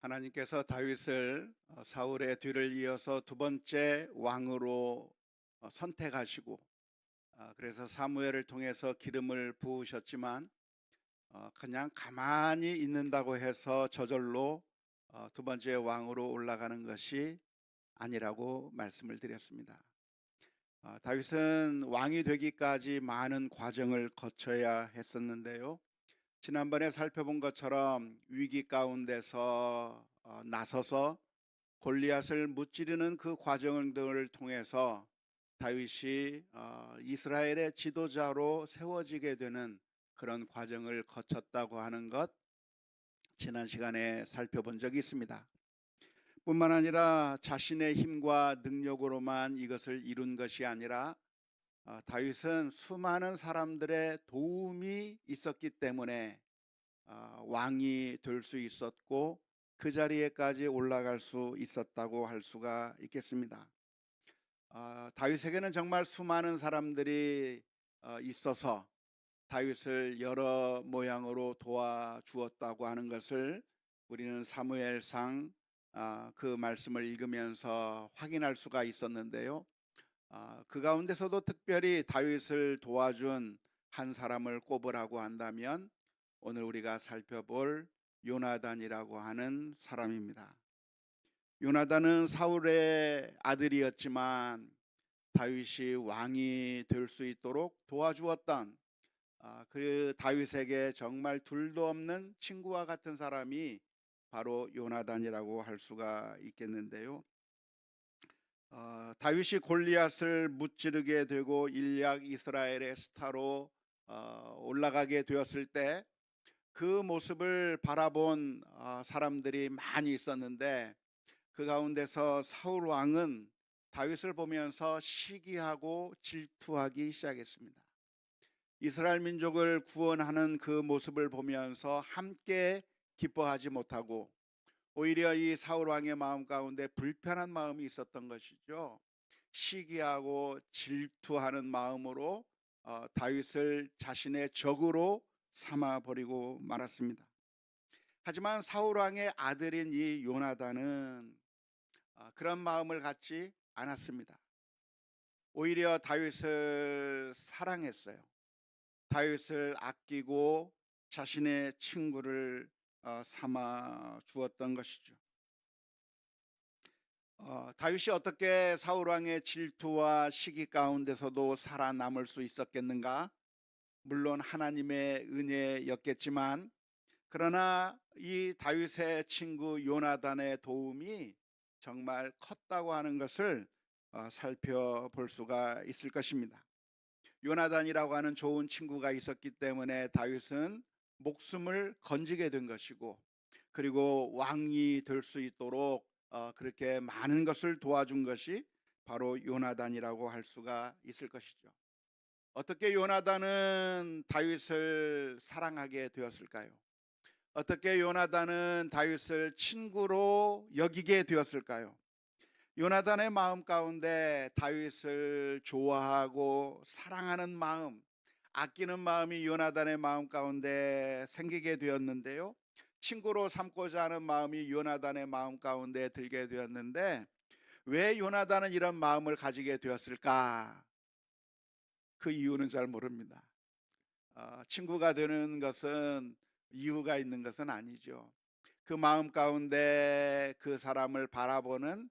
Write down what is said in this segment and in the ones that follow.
하나님께서 다윗을 사울의 뒤를 이어서 두 번째 왕으로 선택하시고, 그래서 사무엘을 통해서 기름을 부으셨지만 그냥 가만히 있는다고 해서 저절로 두 번째 왕으로 올라가는 것이 아니라고 말씀을 드렸습니다. 다윗은 왕이 되기까지 많은 과정을 거쳐야 했었는데요. 지난번에 살펴본 것처럼 위기 가운데서 나서서 골리앗을 무찌르는 그 과정들을 통해서 다윗이 이스라엘의 지도자로 세워지게 되는 그런 과정을 거쳤다고 하는 것, 지난 시간에 살펴본 적이 있습니다. 뿐만 아니라 자신의 힘과 능력으로만 이것을 이룬 것이 아니라 다윗은 수많은 사람들의 도움이 있었기 때문에 왕이 될 수 있었고 그 자리에까지 올라갈 수 있었다고 할 수가 있겠습니다. 다윗에게는 정말 수많은 사람들이 있어서 다윗을 여러 모양으로 도와주었다고 하는 것을 우리는 사무엘상 그 말씀을 읽으면서 확인할 수가 있었는데요. 그 가운데서도 특별히 다윗을 도와준 한 사람을 꼽으라고 한다면 오늘 우리가 살펴볼 요나단이라고 하는 사람입니다. 요나단은 사울의 아들이었지만 다윗이 왕이 될 수 있도록 도와주었던 그 다윗에게 정말 둘도 없는 친구와 같은 사람이 바로 요나단이라고 할 수가 있겠는데요. 다윗이 골리앗을 무찌르게 되고 일약 이스라엘의 스타로 올라가게 되었을 때 그 모습을 바라본 사람들이 많이 있었는데, 그 가운데서 사울 왕은 다윗을 보면서 시기하고 질투하기 시작했습니다. 이스라엘 민족을 구원하는 그 모습을 보면서 함께 기뻐하지 못하고 오히려 이 사울 왕의 마음 가운데 불편한 마음이 있었던 것이죠. 시기하고 질투하는 마음으로 다윗을 자신의 적으로 삼아 버리고 말았습니다. 하지만 사울 왕의 아들인 이 요나단은 그런 마음을 갖지 않았습니다. 오히려 다윗을 사랑했어요. 다윗을 아끼고 자신의 친구를 삼아 주었던 것이죠. 다윗이 어떻게 사울 왕의 질투와 시기 가운데서도 살아남을 수 있었겠는가? 물론 하나님의 은혜였겠지만, 그러나 이 다윗의 친구 요나단의 도움이 정말 컸다고 하는 것을 살펴볼 수가 있을 것입니다. 요나단이라고 하는 좋은 친구가 있었기 때문에 다윗은 목숨을 건지게 된 것이고, 그리고 왕이 될 수 있도록 그렇게 많은 것을 도와준 것이 바로 요나단이라고 할 수가 있을 것이죠. 어떻게 요나단은 다윗을 사랑하게 되었을까요? 어떻게 요나단은 다윗을 친구로 여기게 되었을까요? 요나단의 마음 가운데 다윗을 좋아하고 사랑하는 마음, 아끼는 마음이 요나단의 마음 가운데 생기게 되었는데요. 친구로 삼고자 하는 마음이 요나단의 마음 가운데 들게 되었는데, 왜 요나단은 이런 마음을 가지게 되었을까? 그 이유는 잘 모릅니다. 친구가 되는 것은 이유가 있는 것은 아니죠. 그 마음 가운데 그 사람을 바라보는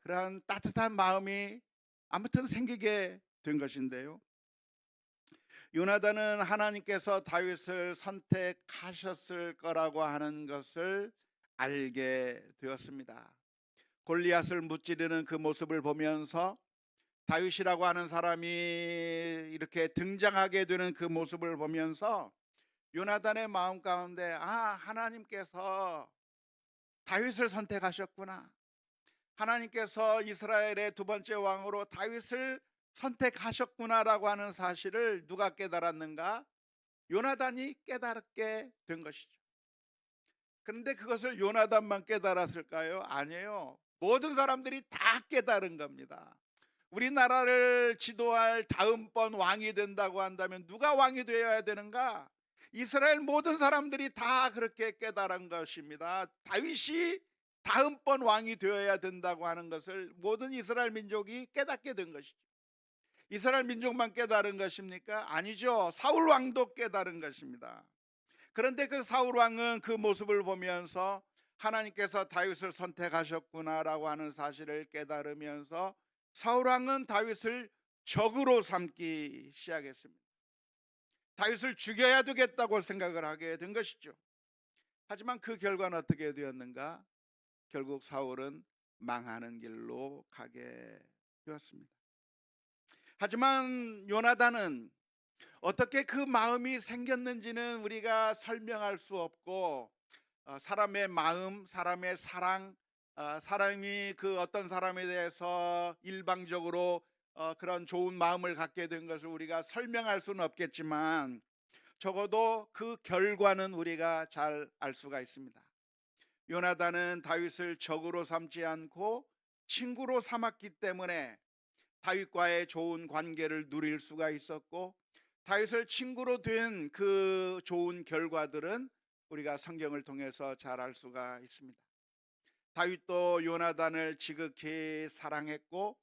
그러한 따뜻한 마음이 아무튼 생기게 된 것인데요. 요나단은 하나님께서 다윗을 선택하셨을 거라고 하는 것을 알게 되었습니다. 골리앗을 무찌르는 그 모습을 보면서 다윗이라고 하는 사람이 이렇게 등장하게 되는 그 모습을 보면서 요나단의 마음 가운데 하나님께서 다윗을 선택하셨구나. 하나님께서 이스라엘의 두 번째 왕으로 다윗을 선택하셨구나라고 하는 사실을 누가 깨달았는가? 요나단이 깨달게 된 것이죠. 그런데 그것을 요나단만 깨달았을까요? 아니에요. 모든 사람들이 다 깨달은 겁니다. 우리나라를 지도할 다음번 왕이 된다고 한다면 누가 왕이 되어야 되는가? 이스라엘 모든 사람들이 다 그렇게 깨달은 것입니다. 다윗이 다음번 왕이 되어야 된다고 하는 것을 모든 이스라엘 민족이 깨닫게 된 것이죠. 이스라엘 민족만 깨달은 것입니까? 아니죠. 사울 왕도 깨달은 것입니다. 그런데 그 사울 왕은 그 모습을 보면서 하나님께서 다윗을 선택하셨구나라고 하는 사실을 깨달으면서 사울 왕은 다윗을 적으로 삼기 시작했습니다. 다윗을 죽여야 되겠다고 생각을 하게 된 것이죠. 하지만 그 결과는 어떻게 되었는가? 결국 사울은 망하는 길로 가게 되었습니다. 하지만 요나단은 어떻게 그 마음이 생겼는지는 우리가 설명할 수 없고, 사람의 마음, 사람의 사랑, 사람이 그 어떤 사람에 대해서 일방적으로 그런 좋은 마음을 갖게 된 것을 우리가 설명할 수는 없겠지만 적어도 그 결과는 우리가 잘 알 수가 있습니다. 요나단은 다윗을 적으로 삼지 않고 친구로 삼았기 때문에 다윗과의 좋은 관계를 누릴 수가 있었고, 다윗을 친구로 된 그 좋은 결과들은 우리가 성경을 통해서 잘 알 수가 있습니다. 다윗도 요나단을 지극히 사랑했고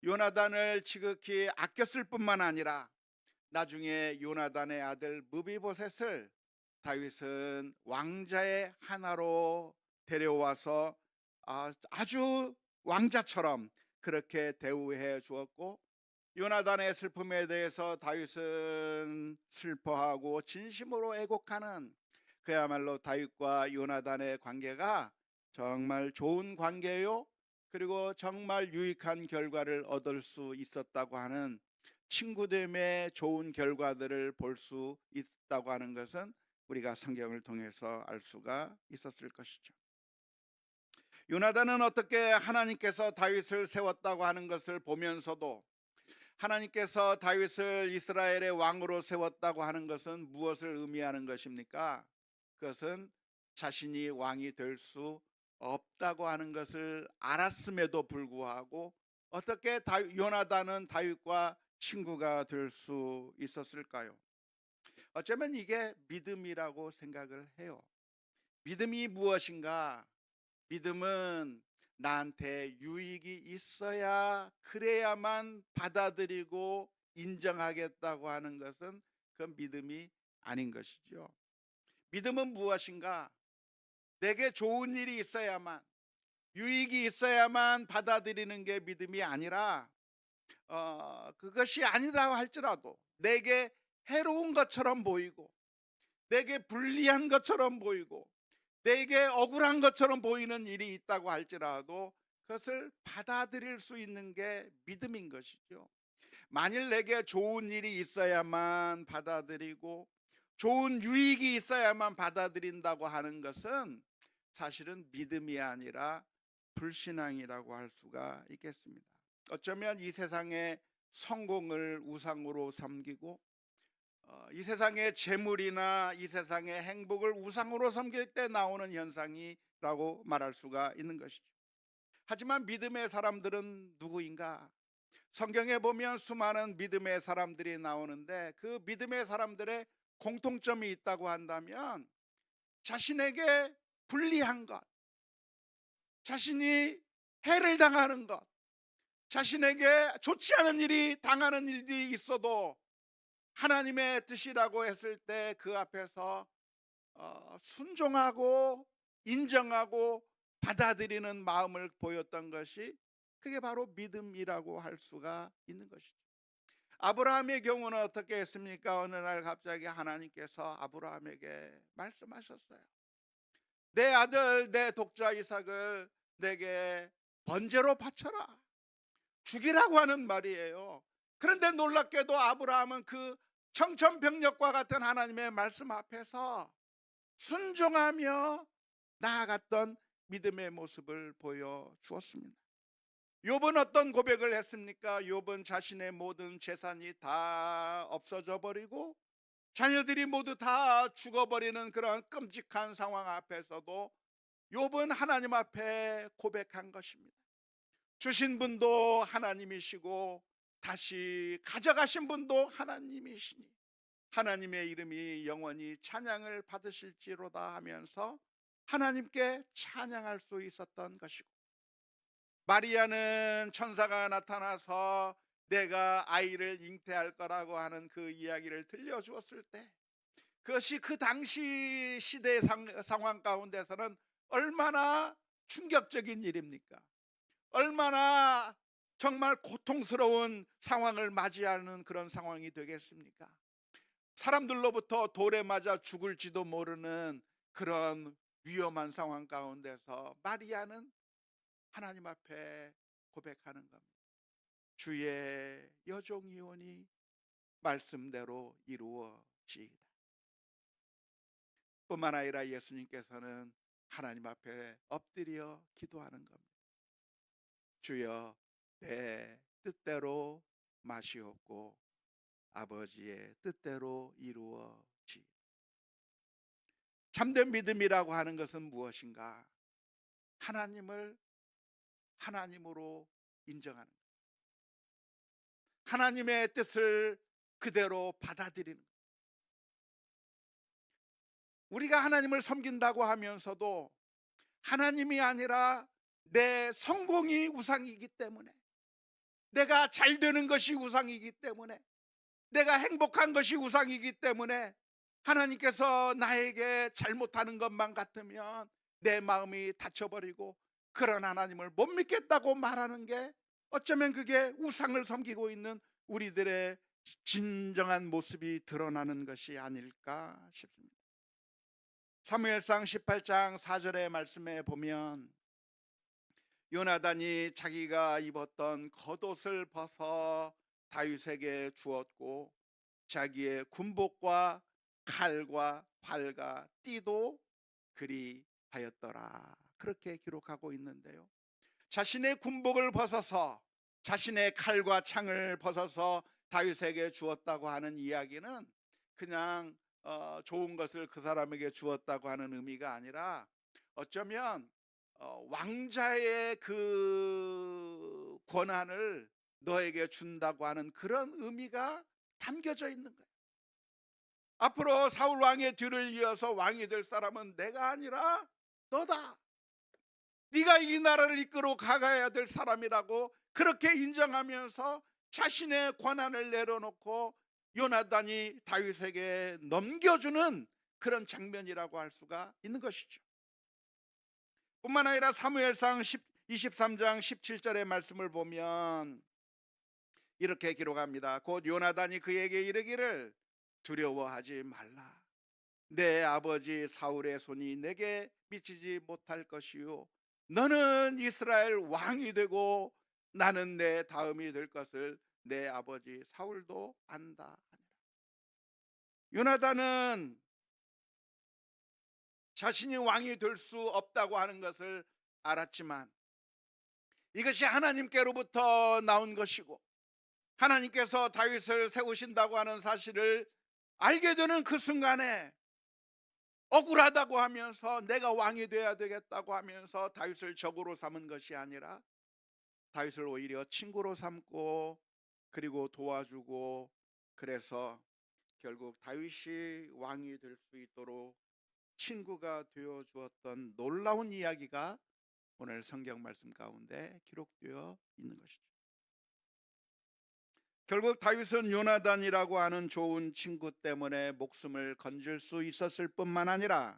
요나단을 지극히 아꼈을 뿐만 아니라 나중에 요나단의 아들 무비보셋을 다윗은 왕자의 하나로 데려와서 아주 왕자처럼 그렇게 대우해 주었고, 요나단의 슬픔에 대해서 다윗은 슬퍼하고 진심으로 애곡하는, 그야말로 다윗과 요나단의 관계가 정말 좋은 관계요, 그리고 정말 유익한 결과를 얻을 수 있었다고 하는, 친구됨의 좋은 결과들을 볼 수 있다고 하는 것은 우리가 성경을 통해서 알 수가 있었을 것이죠. 요나단은 어떻게 하나님께서 다윗을 세웠다고 하는 것을 보면서도, 하나님께서 다윗을 이스라엘의 왕으로 세웠다고 하는 것은 무엇을 의미하는 것입니까? 그것은 자신이 왕이 될 수 없다고 하는 것을 알았음에도 불구하고 어떻게 요나단은 다윗과 친구가 될 수 있었을까요? 어쩌면 이게 믿음이라고 생각을 해요. 믿음이 무엇인가? 믿음은 나한테 유익이 있어야, 그래야만 받아들이고 인정하겠다고 하는 것은 그건 믿음이 아닌 것이죠. 믿음은 무엇인가? 내게 좋은 일이 있어야만, 유익이 있어야만 받아들이는 게 믿음이 아니라, 그것이 아니라고 할지라도 내게 해로운 것처럼 보이고, 내게 불리한 것처럼 보이고, 내게 억울한 것처럼 보이는 일이 있다고 할지라도 그것을 받아들일 수 있는 게 믿음인 것이죠. 만일 내게 좋은 일이 있어야만 받아들이고 좋은 유익이 있어야만 받아들인다고 하는 것은 사실은 믿음이 아니라 불신앙이라고 할 수가 있겠습니다. 어쩌면 이 세상의 성공을 우상으로 섬기고, 이 세상의 재물이나 이 세상의 행복을 우상으로 섬길 때 나오는 현상이라고 말할 수가 있는 것이죠. 하지만 믿음의 사람들은 누구인가? 성경에 보면 수많은 믿음의 사람들이 나오는데, 그 믿음의 사람들의 공통점이 있다고 한다면 자신에게 불리한 것, 자신이 해를 당하는 것, 자신에게 좋지 않은 일이 당하는 일이 있어도 하나님의 뜻이라고 했을 때 그 앞에서 순종하고 인정하고 받아들이는 마음을 보였던 것이, 그게 바로 믿음이라고 할 수가 있는 것이죠. 아브라함의 경우는 어떻게 했습니까? 어느 날 갑자기 하나님께서 아브라함에게 말씀하셨어요. 내 아들, 내 독자 이삭을 내게 번제로 바쳐라, 죽이라고 하는 말이에요. 그런데 놀랍게도 아브라함은 그 청천벽력과 같은 하나님의 말씀 앞에서 순종하며 나아갔던 믿음의 모습을 보여주었습니다. 욥은 어떤 고백을 했습니까? 욥은 자신의 모든 재산이 다 없어져 버리고 자녀들이 모두 다 죽어버리는 그런 끔찍한 상황 앞에서도 욥은 하나님 앞에 고백한 것입니다. 주신 분도 하나님이시고 다시 가져가신 분도 하나님이시니 하나님의 이름이 영원히 찬양을 받으실지로다 하면서 하나님께 찬양할 수 있었던 것이고, 마리아는 천사가 나타나서 내가 아이를 잉태할 거라고 하는 그 이야기를 들려주었을 때, 그것이 그 당시 시대 상황 가운데서는 얼마나 충격적인 일입니까? 얼마나 정말 고통스러운 상황을 맞이하는 그런 상황이 되겠습니까? 사람들로부터 돌에 맞아 죽을지도 모르는 그런 위험한 상황 가운데서 마리아는 하나님 앞에 고백하는 겁니다. 주의 여종이오니 말씀대로 이루어지이다. 뿐만 아니라 예수님께서는 하나님 앞에 엎드려 기도하는 겁니다. 주여, 내 뜻대로 마시옵고 아버지의 뜻대로 이루어지. 참된 믿음이라고 하는 것은 무엇인가? 하나님을 하나님으로 인정하는 것, 하나님의 뜻을 그대로 받아들이는 것. 우리가 하나님을 섬긴다고 하면서도 하나님이 아니라 내 성공이 우상이기 때문에, 내가 잘 되는 것이 우상이기 때문에, 내가 행복한 것이 우상이기 때문에 하나님께서 나에게 잘못하는 것만 같으면 내 마음이 닫혀버리고 그런 하나님을 못 믿겠다고 말하는 게, 어쩌면 그게 우상을 섬기고 있는 우리들의 진정한 모습이 드러나는 것이 아닐까 싶습니다. 사무엘상 18장 4절의 말씀에 보면 요나단이 자기가 입었던 겉옷을 벗어 다윗에게 주었고 자기의 군복과 칼과 활과 띠도 그리하였더라, 그렇게 기록하고 있는데요, 자신의 군복을 벗어서, 자신의 칼과 창을 벗어서 다윗에게 주었다고 하는 이야기는 그냥 좋은 것을 그 사람에게 주었다고 하는 의미가 아니라, 어쩌면 왕자의 그 권한을 너에게 준다고 하는 그런 의미가 담겨져 있는 거예요. 앞으로 사울 왕의 뒤를 이어서 왕이 될 사람은 내가 아니라 너다. 네가 이 나라를 이끌어 가야 될 사람이라고 그렇게 인정하면서 자신의 권한을 내려놓고 요나단이 다윗에게 넘겨주는 그런 장면이라고 할 수가 있는 것이죠. 뿐만 아니라 사무엘상 23장 17절의 말씀을 보면 이렇게 기록합니다. 곧 요나단이 그에게 이르기를 두려워하지 말라. 내 아버지 사울의 손이 내게 미치지 못할 것이요 너는 이스라엘 왕이 되고 나는 내 다음이 될 것을 내 아버지 사울도 안다. 요나단은 자신이 왕이 될 수 없다고 하는 것을 알았지만 이것이 하나님께로부터 나온 것이고 하나님께서 다윗을 세우신다고 하는 사실을 알게 되는 그 순간에 억울하다고 하면서 내가 왕이 돼야 되겠다고 하면서 다윗을 적으로 삼은 것이 아니라 다윗을 오히려 친구로 삼고 그리고 도와주고, 그래서 결국 다윗이 왕이 될 수 있도록 친구가 되어 주었던 놀라운 이야기가 오늘 성경 말씀 가운데 기록되어 있는 것이죠. 결국 다윗은 요나단이라고 하는 좋은 친구 때문에 목숨을 건질 수 있었을 뿐만 아니라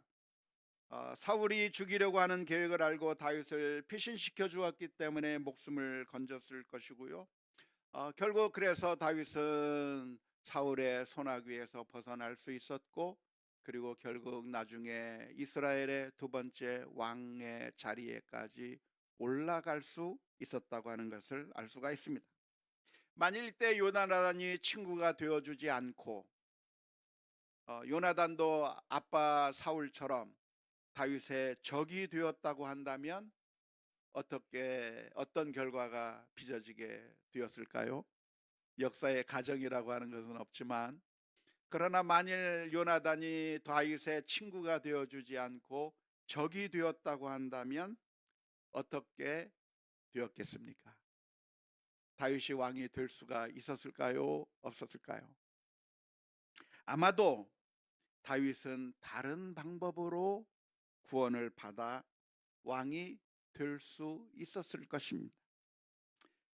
사울이 죽이려고 하는 계획을 알고 다윗을 피신시켜 주었기 때문에 목숨을 건졌을 것이고요. 결국 그래서 다윗은 사울의 손아귀에서 벗어날 수 있었고, 그리고 결국 나중에 이스라엘의 두 번째 왕의 자리에까지 올라갈 수 있었다고 하는 것을 알 수가 있습니다. 만일 때 요나단이 친구가 되어주지 않고 요나단도 아빠 사울처럼 다윗의 적이 되었다고 한다면 어떤 결과가 빚어지게 되었을까요? 역사의 가정이라고 하는 것은 없지만, 그러나 만일 요나단이 다윗의 친구가 되어주지 않고 적이 되었다고 한다면 어떻게 되었겠습니까? 다윗이 왕이 될 수가 있었을까요? 없었을까요? 아마도 다윗은 다른 방법으로 구원을 받아 왕이 될 수 있었을 것입니다.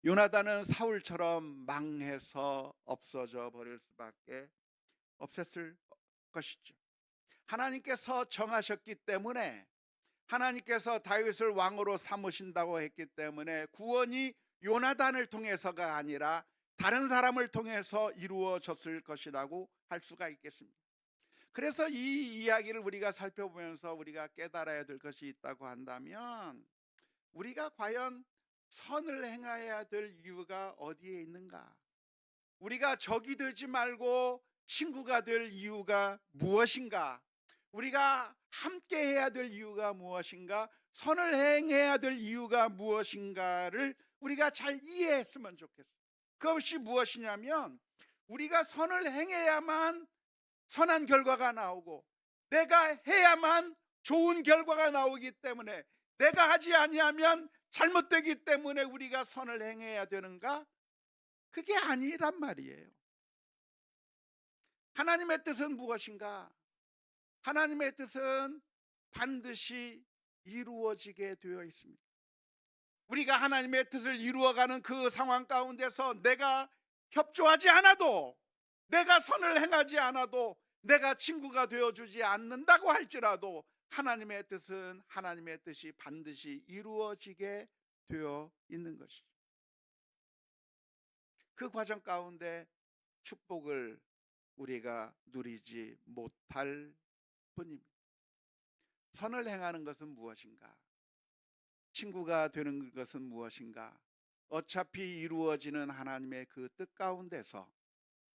요나단은 사울처럼 망해서 없어져 버릴 수밖에 없었을 것이죠. 하나님께서 정하셨기 때문에, 하나님께서 다윗을 왕으로 삼으신다고 했기 때문에 구원이 요나단을 통해서가 아니라 다른 사람을 통해서 이루어졌을 것이라고 할 수가 있겠습니다. 그래서 이 이야기를 우리가 살펴보면서 우리가 깨달아야 될 것이 있다고 한다면, 우리가 과연 선을 행해야 될 이유가 어디에 있는가? 우리가 적이 되지 말고 친구가 될 이유가 무엇인가? 우리가 함께 해야 될 이유가 무엇인가? 선을 행해야 될 이유가 무엇인가를 우리가 잘 이해했으면 좋겠어요. 그것이 무엇이냐면, 우리가 선을 행해야만 선한 결과가 나오고, 내가 해야만 좋은 결과가 나오기 때문에, 내가 하지 아니하면 잘못되기 때문에 우리가 선을 행해야 되는가? 그게 아니란 말이에요. 하나님의 뜻은 무엇인가? 하나님의 뜻은 반드시 이루어지게 되어 있습니다. 우리가 하나님의 뜻을 이루어가는 그 상황 가운데서 내가 협조하지 않아도, 내가 선을 행하지 않아도, 내가 친구가 되어주지 않는다고 할지라도 하나님의 뜻은, 하나님의 뜻이 반드시 이루어지게 되어 있는 것이죠. 그 과정 가운데 축복을 우리가 누리지 못할 뿐입니다. 선을 행하는 것은 무엇인가? 친구가 되는 것은 무엇인가? 어차피 이루어지는 하나님의 그 뜻 가운데서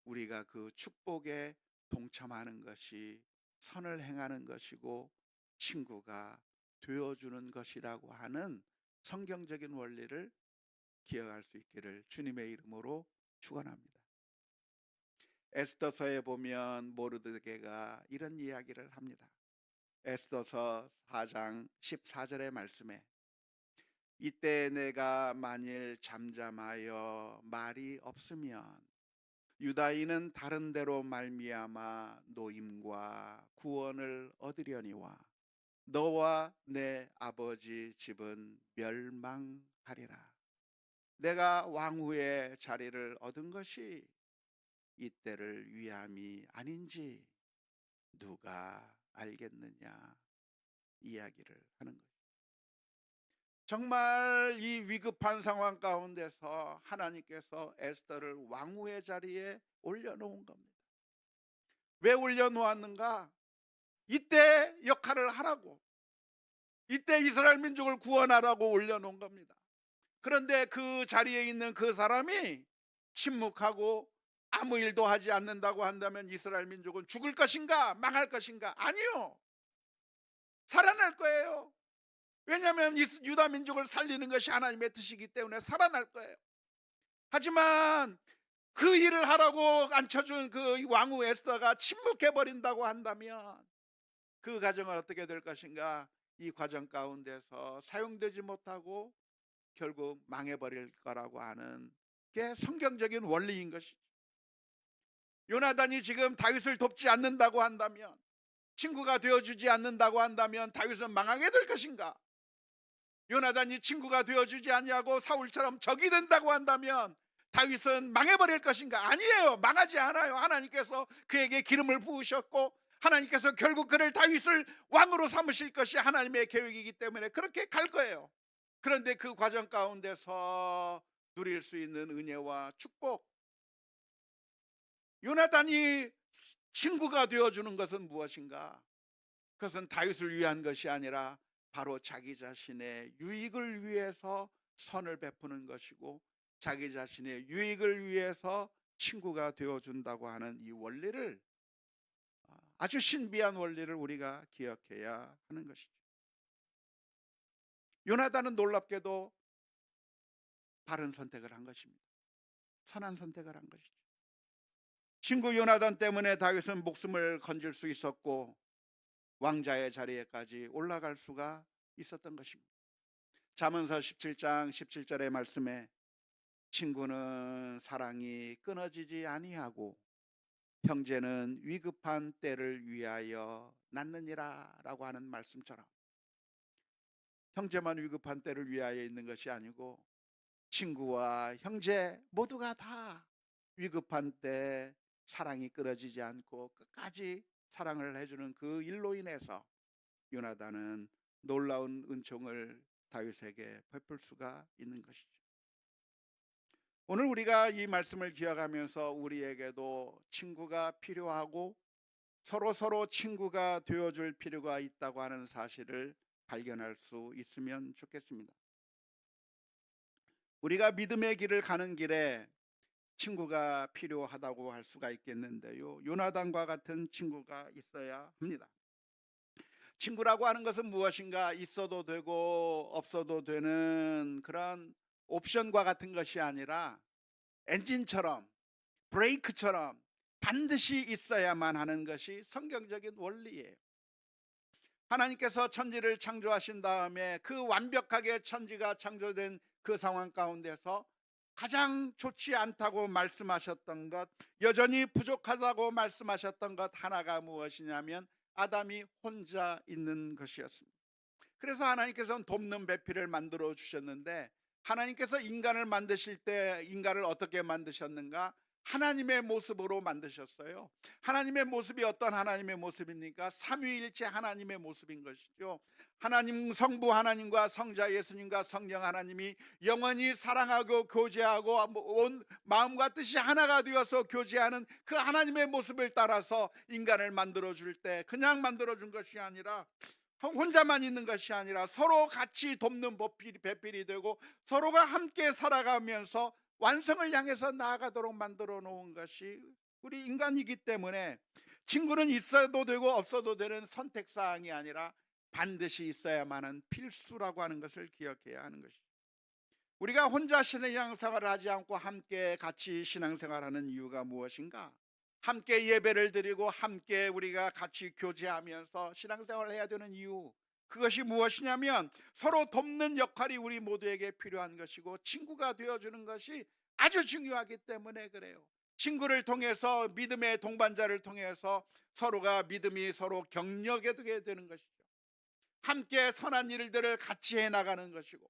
우리가 그 축복에 동참하는 것이 선을 행하는 것이고 친구가 되어주는 것이라고 하는 성경적인 원리를 기억할 수 있기를 주님의 이름으로 축원합니다. 에스더서에 보면 모르드게가 이런 이야기를 합니다. 에스더서 4장 14절의 말씀에, 이때 내가 만일 잠잠하여 말이 없으면 유다인은 다른 데로 말미암아 노임과 구원을 얻으려니와 너와 내 아버지 집은 멸망하리라. 내가 왕후의 자리를 얻은 것이 이때를 위함이 아닌지 누가 알겠느냐, 이야기를 하는 거예요. 정말 이 위급한 상황 가운데서 하나님께서 에스더를 왕후의 자리에 올려놓은 겁니다. 왜 올려놓았는가? 이때 역할을 하라고, 이때 이스라엘 민족을 구원하라고 올려놓은 겁니다. 그런데 그 자리에 있는 그 사람이 침묵하고 아무 일도 하지 않는다고 한다면 이스라엘 민족은 죽을 것인가, 망할 것인가? 아니요, 살아날 거예요. 왜냐하면 유다 민족을 살리는 것이 하나님의 뜻이기 때문에 살아날 거예요. 하지만 그 일을 하라고 앉혀준 그 왕후 에스더가 침묵해버린다고 한다면 그 가정은 어떻게 될 것인가? 이 과정 가운데서 사용되지 못하고 결국 망해버릴 거라고 하는 게 성경적인 원리인 것이죠. 요나단이 지금 다윗을 돕지 않는다고 한다면, 친구가 되어주지 않는다고 한다면 다윗은 망하게 될 것인가? 요나단이 친구가 되어주지 아니하고 사울처럼 적이 된다고 한다면 다윗은 망해버릴 것인가? 아니에요, 망하지 않아요. 하나님께서 그에게 기름을 부으셨고 하나님께서 결국 그를 다윗을 왕으로 삼으실 것이 하나님의 계획이기 때문에 그렇게 갈 거예요. 그런데 그 과정 가운데서 누릴 수 있는 은혜와 축복, 요나단이 친구가 되어주는 것은 무엇인가? 그것은 다윗을 위한 것이 아니라 바로 자기 자신의 유익을 위해서 선을 베푸는 것이고, 자기 자신의 유익을 위해서 친구가 되어준다고 하는 이 원리를, 아주 신비한 원리를 우리가 기억해야 하는 것이죠. 요나단은 놀랍게도 바른 선택을 한 것입니다. 선한 선택을 한 것이죠. 친구 요나단 때문에 다윗은 목숨을 건질 수 있었고 왕자의 자리에까지 올라갈 수가 있었던 것입니다. 잠언서 17장 17절의 말씀에 친구는 사랑이 끊어지지 아니하고 형제는 위급한 때를 위하여 낳느니라라고 하는 말씀처럼 형제만 위급한 때를 위하여 있는 것이 아니고 친구와 형제 모두가 다 위급한 때 사랑이 끊어지지 않고 끝까지 사랑을 해주는 그 일로 인해서 요나단은 놀라운 은총을 다윗에게 베풀 수가 있는 것이죠. 오늘 우리가 이 말씀을 기억하면서 우리에게도 친구가 필요하고 서로 친구가 되어줄 필요가 있다고 하는 사실을 발견할 수 있으면 좋겠습니다. 우리가 믿음의 길을 가는 길에 친구가 필요하다고 할 수가 있겠는데요, 요나단과 같은 친구가 있어야 합니다. 친구라고 하는 것은 무엇인가? 있어도 되고 없어도 되는 그런 옵션과 같은 것이 아니라 엔진처럼, 브레이크처럼 반드시 있어야만 하는 것이 성경적인 원리예요. 하나님께서 천지를 창조하신 다음에 그 완벽하게 천지가 창조된 그 상황 가운데서 가장 좋지 않다고 말씀하셨던 것, 여전히 부족하다고 말씀하셨던 것 하나가 무엇이냐면 아담이 혼자 있는 것이었습니다. 그래서 하나님께서는 돕는 배필을 만들어 주셨는데, 하나님께서 인간을 만드실 때 인간을 어떻게 만드셨는가? 하나님의 모습으로 만드셨어요. 하나님의 모습이 어떤 하나님의 모습입니까? 삼위일체 하나님의 모습인 것이죠. 하나님 성부 하나님과 성자 예수님과 성령 하나님이 영원히 사랑하고 교제하고 온 마음과 뜻이 하나가 되어서 교제하는 그 하나님의 모습을 따라서 인간을 만들어 줄 때 그냥 만들어 준 것이 아니라, 혼자만 있는 것이 아니라 서로 같이 돕는 배필이 되고 서로가 함께 살아가면서 완성을 향해서 나아가도록 만들어 놓은 것이 우리 인간이기 때문에 친구는 있어도 되고 없어도 되는 선택사항이 아니라 반드시 있어야만 하는 필수라고 하는 것을 기억해야 하는 것이죠. 우리가 혼자 신앙생활을 하지 않고 함께 같이 신앙생활하는 이유가 무엇인가? 함께 예배를 드리고 함께 우리가 같이 교제하면서 신앙생활을 해야 되는 이유, 그것이 무엇이냐면 서로 돕는 역할이 우리 모두에게 필요한 것이고 친구가 되어주는 것이 아주 중요하기 때문에 그래요. 친구를 통해서, 믿음의 동반자를 통해서 서로가 믿음이 서로 격려하게 되는 것이죠. 함께 선한 일들을 같이 해나가는 것이고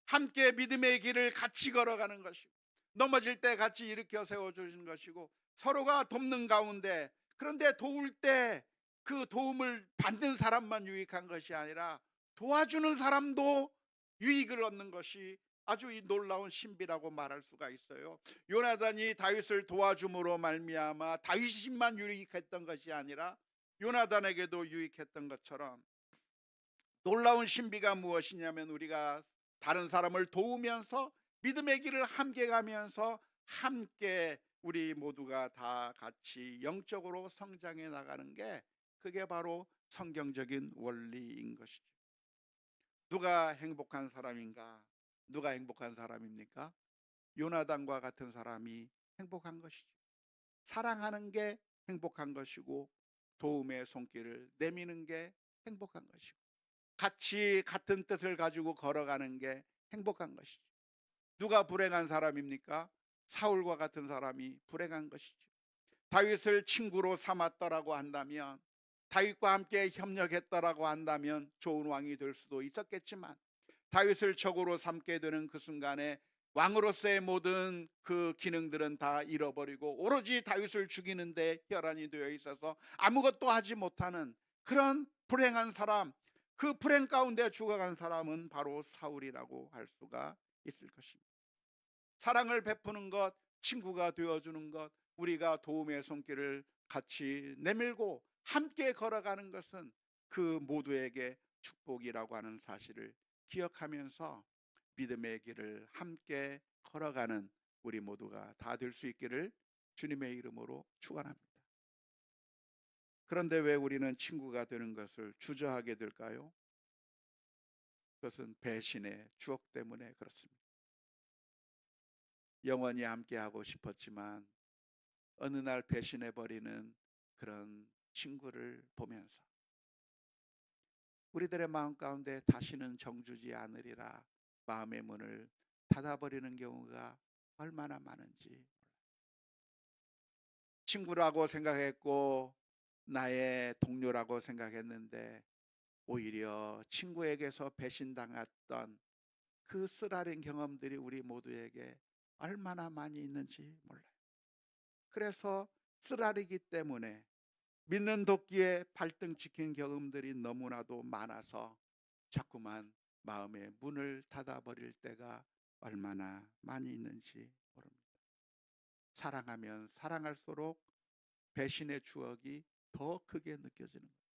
함께 믿음의 길을 같이 걸어가는 것이고 넘어질 때 같이 일으켜 세워주는 것이고 서로가 돕는 가운데, 그런데 도울 때 그 도움을 받는 사람만 유익한 것이 아니라 도와주는 사람도 유익을 얻는 것이 아주 이 놀라운 신비라고 말할 수가 있어요. 요나단이 다윗을 도와줌으로 말미암아 다윗만 유익했던 것이 아니라 요나단에게도 유익했던 것처럼 놀라운 신비가 무엇이냐면, 우리가 다른 사람을 도우면서 믿음의 길을 함께 가면서 함께 우리 모두가 다 같이 영적으로 성장해 나가는 게, 그게 바로 성경적인 원리인 것이죠. 누가 행복한 사람인가? 누가 행복한 사람입니까? 요나단과 같은 사람이 행복한 것이죠. 사랑하는 게 행복한 것이고 도움의 손길을 내미는 게 행복한 것이고 같이 같은 뜻을 가지고 걸어가는 게 행복한 것이죠. 누가 불행한 사람입니까? 사울과 같은 사람이 불행한 것이죠. 다윗을 친구로 삼았더라고 한다면, 다윗과 함께 협력했더라고 한다면 좋은 왕이 될 수도 있었겠지만, 다윗을 적으로 삼게 되는 그 순간에 왕으로서의 모든 그 기능들은 다 잃어버리고 오로지 다윗을 죽이는 데 혈안이 되어 있어서 아무것도 하지 못하는 그런 불행한 사람, 그 불행 가운데 죽어간 사람은 바로 사울이라고 할 수가 있을 것입니다. 사랑을 베푸는 것, 친구가 되어주는 것, 우리가 도움의 손길을 같이 내밀고 함께 걸어가는 것은 그 모두에게 축복이라고 하는 사실을 기억하면서 믿음의 길을 함께 걸어가는 우리 모두가 다 될 수 있기를 주님의 이름으로 축원합니다. 그런데 왜 우리는 친구가 되는 것을 주저하게 될까요? 그것은 배신의 추억 때문에 그렇습니다. 영원히 함께하고 싶었지만 어느 날 배신해버리는 그런 친구를 보면서 우리들의 마음 가운데 다시는 정주지 않으리라 마음의 문을 닫아버리는 경우가 얼마나 많은지. 친구라고 생각했고 나의 동료라고 생각했는데 오히려 친구에게서 배신당했던 그 쓰라린 경험들이 우리 모두에게 얼마나 많이 있는지 몰라요. 그래서 쓰라리기 때문에 믿는 도끼에 발등 찍힌 경험들이 너무나도 많아서 자꾸만 마음의 문을 닫아버릴 때가 얼마나 많이 있는지 모릅니다. 사랑하면 사랑할수록 배신의 추억이 더 크게 느껴지는 거예요.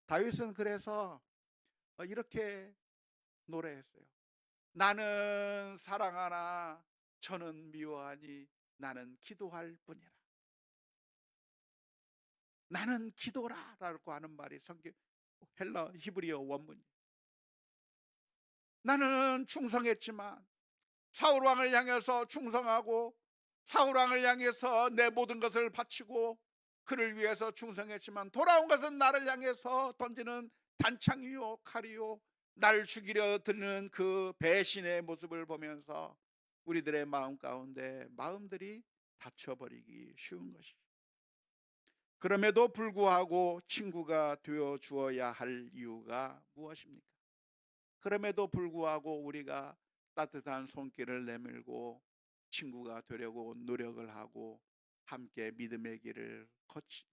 다윗은 그래서 이렇게 노래했어요. 나는 사랑하나 저는 미워하니 나는 기도할 뿐이라. 나는 기도라라고 하는 말이 성경 헬라 히브리어 원문이에요. 나는 충성했지만 사울 왕을 향해서 충성하고 사울 왕을 향해서 내 모든 것을 바치고 그를 위해서 충성했지만 돌아온 것은 나를 향해서 던지는 단창이요 칼이요 날 죽이려 드는 그 배신의 모습을 보면서 우리들의 마음 가운데 마음들이 닫혀버리기 쉬운 것이죠. 그럼에도 불구하고 친구가 되어 주어야 할 이유가 무엇입니까? 그럼에도 불구하고 우리가 따뜻한 손길을 내밀고 친구가 되려고 노력을 하고 함께 믿음의 길을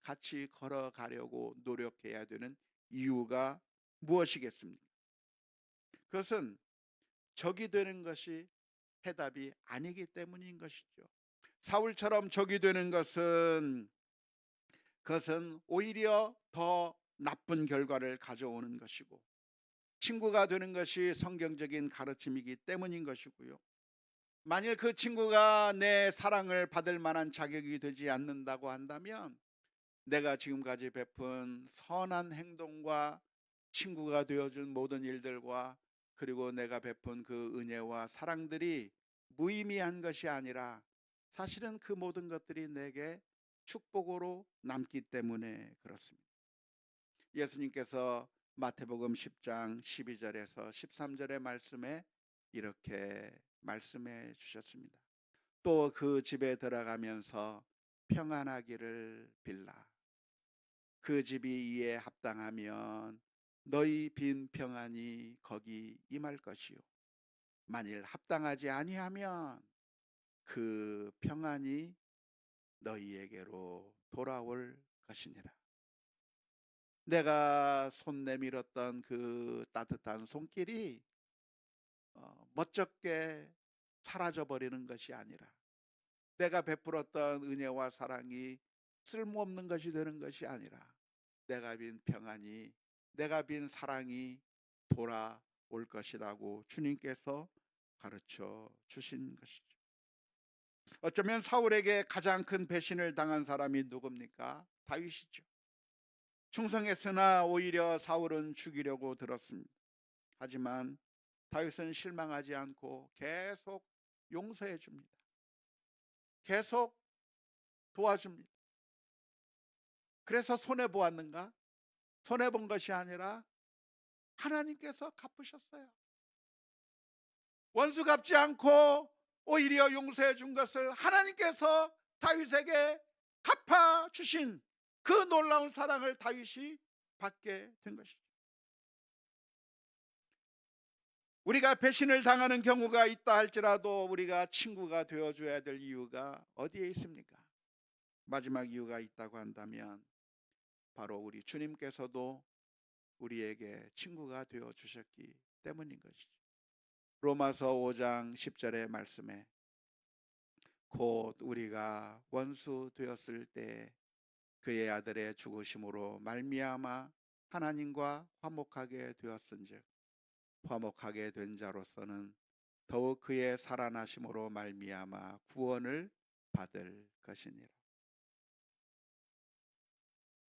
같이 걸어가려고 노력해야 되는 이유가 무엇이겠습니까? 그것은 적이 되는 것이 해답이 아니기 때문인 것이죠. 사울처럼 적이 되는 그것은 오히려 더 나쁜 결과를 가져오는 것이고 친구가 되는 것이 성경적인 가르침이기 때문인 것이고요. 만일 그 친구가 내 사랑을 받을 만한 자격이 되지 않는다고 한다면 내가 지금까지 베푼 선한 행동과 친구가 되어준 모든 일들과 그리고 내가 베푼 그 은혜와 사랑들이 무의미한 것이 아니라 사실은 그 모든 것들이 내게 축복으로 남기 때문에 그렇습니다. 예수님께서 마태복음 10장 12절에서 13절의 말씀에 이렇게 말씀해 주셨습니다. 또 그 집에 들어가면서 평안하기를 빌라. 그 집이 이에 합당하면 너희 빈 평안이 거기 임할 것이요 만일 합당하지 아니하면 그 평안이 너희에게로 돌아올 것이니라. 내가 손 내밀었던 그 따뜻한 손길이 멋쩍게 사라져 버리는 것이 아니라 내가 베풀었던 은혜와 사랑이 쓸모없는 것이 되는 것이 아니라 내가 빈 평안이 내가 빈 사랑이 돌아올 것이라고 주님께서 가르쳐 주신 것이죠. 어쩌면 사울에게 가장 큰 배신을 당한 사람이 누굽니까? 다윗이죠. 충성했으나 오히려 사울은 죽이려고 들었습니다. 하지만 다윗은 실망하지 않고 계속 용서해 줍니다. 계속 도와줍니다. 그래서 손해보았는가? 손해본 것이 아니라 하나님께서 갚으셨어요. 원수 갚지 않고 오히려 용서해 준 것을 하나님께서 다윗에게 갚아주신 그 놀라운 사랑을 다윗이 받게 된 것이죠. 우리가 배신을 당하는 경우가 있다 할지라도 우리가 친구가 되어줘야 될 이유가 어디에 있습니까? 마지막 이유가 있다고 한다면 바로 우리 주님께서도 우리에게 친구가 되어 주셨기 때문인 것이죠. 로마서 5장 10절의 말씀에 곧 우리가 원수 되었을 때 그의 아들의 죽으심으로 말미암아 하나님과 화목하게 되었은즉 화목하게 된 자로서는 더욱 그의 살아나심으로 말미암아 구원을 받을 것이니라.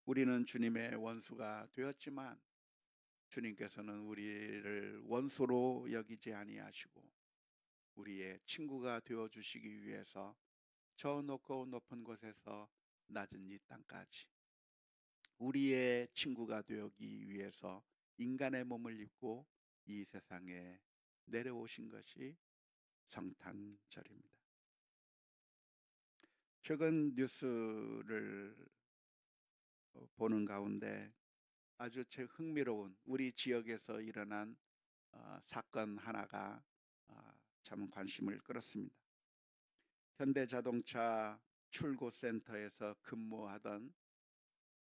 우리는 주님의 원수가 되었지만 주님께서는 우리를 원수로 여기지 아니하시고 우리의 친구가 되어 주시기 위해서 저 높고 높은 곳에서 낮은 이 땅까지 우리의 친구가 되기 위해서 인간의 몸을 입고 이 세상에 내려오신 것이 성탄절입니다. 최근 뉴스를 보는 가운데 아주 흥미로운 우리 지역에서 일어난 사건 하나가 참 관심을 끌었습니다. 현대자동차 출고센터에서 근무하던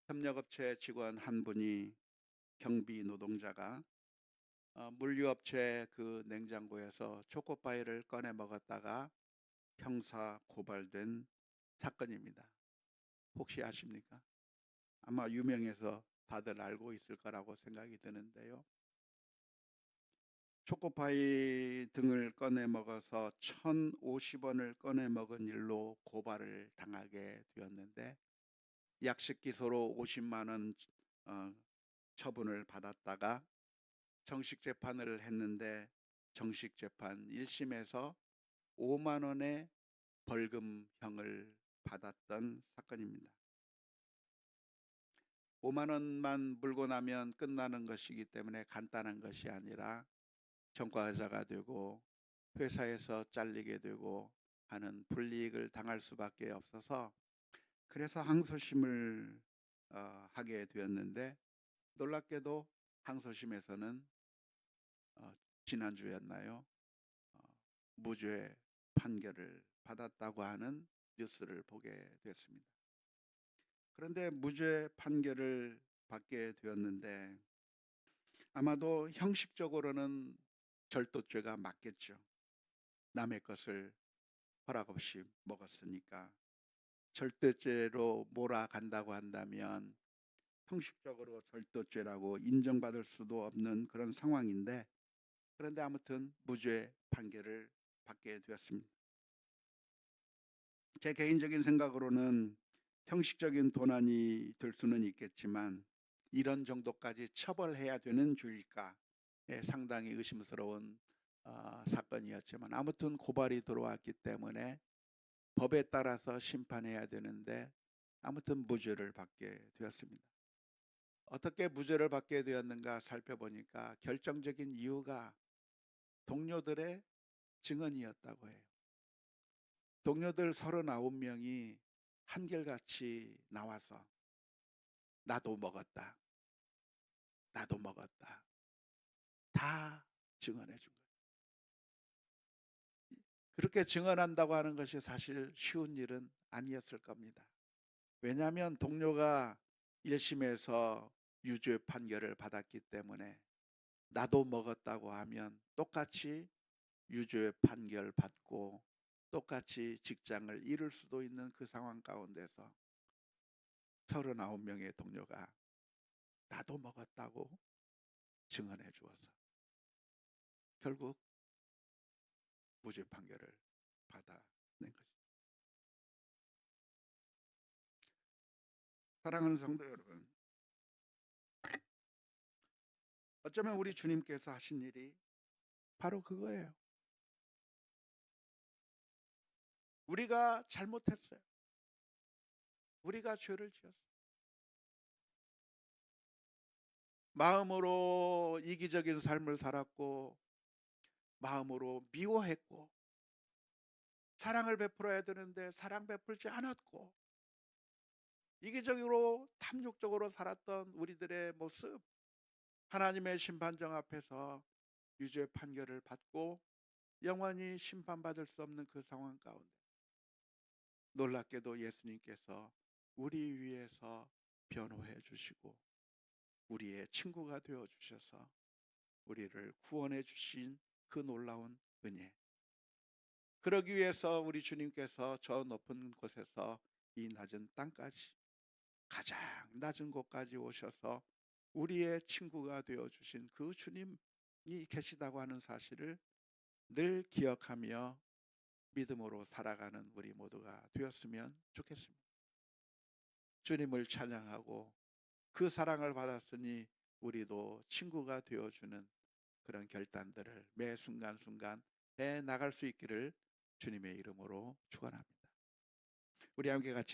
협력업체 직원 한 분이 경비 노동자가 물류업체 그 냉장고에서 초코파이를 꺼내 먹었다가 형사 고발된 사건입니다. 혹시 아십니까? 아마 유명해서 다들 알고 있을 거라고 생각이 드는데요. 초코파이 등을 꺼내 먹어서 1,050원을 꺼내 먹은 일로 고발을 당하게 되었는데 약식 기소로 50만 원 처분을 받았다가 정식 재판을 했는데 정식 재판 1심에서 5만 원의 벌금형을 받았던 사건입니다. 5만 원만 물고 나면 끝나는 것이기 때문에 간단한 것이 아니라 전과자가 되고 회사에서 잘리게 되고 하는 불이익을 당할 수밖에 없어서 그래서 항소심을 하게 되었는데 놀랍게도 항소심에서는 지난주였나요? 무죄 판결을 받았다고 하는 뉴스를 보게 됐습니다. 그런데 무죄 판결을 받게 되었는데 아마도 형식적으로는 절도죄가 맞겠죠. 남의 것을 허락 없이 먹었으니까. 절도죄로 몰아간다고 한다면 형식적으로 절도죄라고 인정받을 수도 없는 그런 상황인데 그런데 아무튼 무죄 판결을 받게 되었습니다. 제 개인적인 생각으로는 형식적인 도난이 될 수는 있겠지만 이런 정도까지 처벌해야 되는 죄일까 상당히 의심스러운 사건이었지만 아무튼 고발이 들어왔기 때문에 법에 따라서 심판해야 되는데 아무튼 무죄를 받게 되었습니다. 어떻게 무죄를 받게 되었는가 살펴보니까 결정적인 이유가 동료들의 증언이었다고 해요. 동료들 39명이 한결같이 나와서 나도 먹었다. 나도 먹었다. 다 증언해 준 거예요. 그렇게 증언한다고 하는 것이 사실 쉬운 일은 아니었을 겁니다. 왜냐하면 동료가 1심에서 유죄 판결을 받았기 때문에 나도 먹었다고 하면 똑같이 유죄 판결 받고 똑같이 직장을 잃을 수도 있는 그 상황 가운데서 39명의 동료가 나도 먹었다고 증언해 주어서 결국 무죄 판결을 받아낸 것입니다. 사랑하는 성도 여러분, 어쩌면 우리 주님께서 하신 일이 바로 그거예요. 우리가 잘못했어요. 우리가 죄를 지었어요. 마음으로 이기적인 삶을 살았고 마음으로 미워했고 사랑을 베풀어야 되는데 사랑 베풀지 않았고 이기적으로 탐욕적으로 살았던 우리들의 모습 하나님의 심판정 앞에서 유죄 판결을 받고 영원히 심판받을 수 없는 그 상황 가운데 놀랍게도 예수님께서 우리 위해서 변호해 주시고 우리의 친구가 되어 주셔서 우리를 구원해 주신 그 놀라운 은혜. 그러기 위해서 우리 주님께서 저 높은 곳에서 이 낮은 땅까지 가장 낮은 곳까지 오셔서 우리의 친구가 되어 주신 그 주님이 계시다고 하는 사실을 늘 기억하며 믿음으로 살아가는 우리 모두가 되었으면 좋겠습니다. 주님을 찬양하고 그 사랑을 받았으니 우리도 친구가 되어주는 그런 결단들을 매 순간순간 해 나갈 수 있기를 주님의 이름으로 축원합니다. 우리 함께 같이